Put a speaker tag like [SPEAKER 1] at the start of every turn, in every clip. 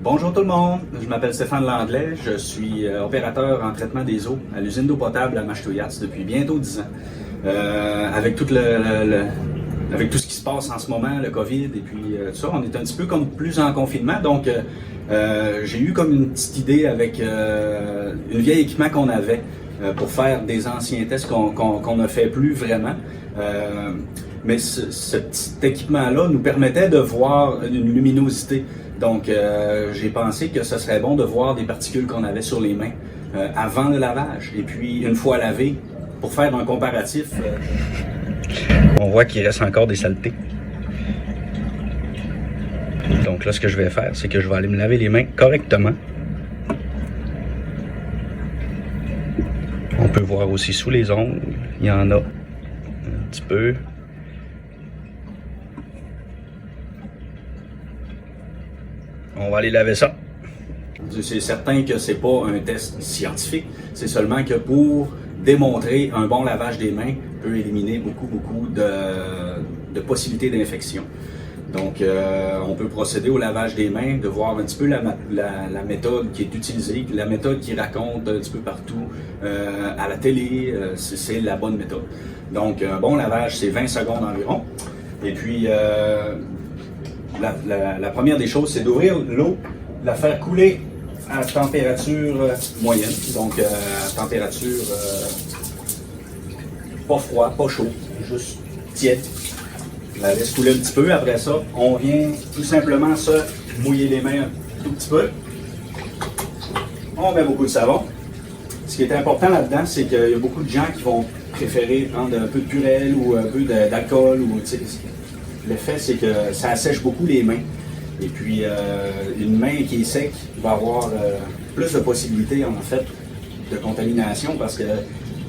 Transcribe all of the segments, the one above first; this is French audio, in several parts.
[SPEAKER 1] Bonjour tout le monde, je m'appelle Stéphane Langlais, je suis opérateur en traitement des eaux à l'usine d'eau potable à Machetouyas depuis bientôt 10 ans. Avec tout avec tout ce qui se passe en ce moment, le COVID et puis tout ça, on est un petit peu comme plus en confinement, donc j'ai eu comme une petite idée avec une vieille équipement qu'on avait pour faire des anciens tests qu'on ne fait plus vraiment. Mais ce petit équipement-là nous permettait de voir une luminosité. Donc, j'ai pensé que ce serait bon de voir des particules qu'on avait sur les mains avant le lavage. Et puis, une fois lavé, pour faire un comparatif, on voit qu'il reste encore des saletés. Donc là, ce que je vais faire, c'est que je vais aller me laver les mains correctement. On peut voir aussi sous les ongles, il y en a un petit peu. On va aller laver ça. C'est certain que c'est pas un test scientifique, c'est seulement que pour démontrer un bon lavage des mains peut éliminer beaucoup de possibilités d'infection. Donc, on peut procéder au lavage des mains, de voir un petit peu la méthode qui est utilisée, la méthode qui raconte un petit peu partout à la télé, c'est la bonne méthode. Donc, un bon lavage, c'est 20 secondes environ. Et puis, la première des choses, c'est d'ouvrir l'eau, la faire couler à température moyenne, donc à température pas froid, pas chaud, juste tiède. On la laisse couler un petit peu. Après ça, on vient tout simplement se mouiller les mains un tout petit peu. On met beaucoup de savon. Ce qui est important là-dedans, c'est qu'il y a beaucoup de gens qui vont préférer prendre un peu de purée ou un peu d'alcool. L'effet, c'est que ça assèche beaucoup les mains. Et puis, une main qui est sec va avoir plus de possibilités, en fait, de contamination parce que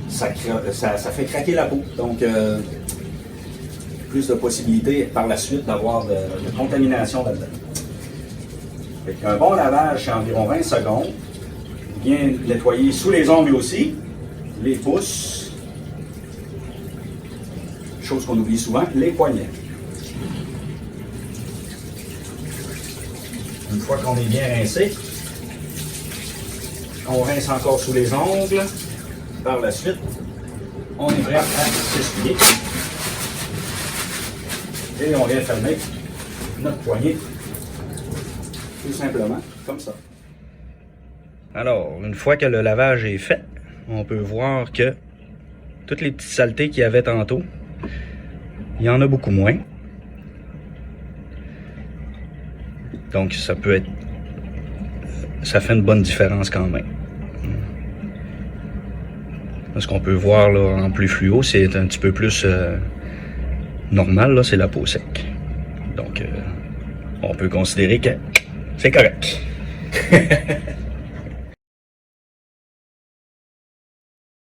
[SPEAKER 1] ça fait craquer la peau. Donc, plus de possibilités par la suite d'avoir de contamination là-dedans. Un bon lavage, c'est environ 20 secondes. Bien nettoyer sous les ongles aussi, les pouces, chose qu'on oublie souvent, les poignets. Une fois qu'on est bien rincé, on rince encore sous les ongles. Par la suite, on est prêt à s'essuyer. Et on vient fermer notre poignet, tout simplement, comme ça. Alors, une fois que le lavage est fait, on peut voir que toutes les petites saletés qu'il y avait tantôt, il y en a beaucoup moins. Donc, ça fait une bonne différence quand même. Ce qu'on peut voir là, en plus fluo, c'est un petit peu plus normal, là, c'est la peau sec. Donc, on peut considérer que c'est correct.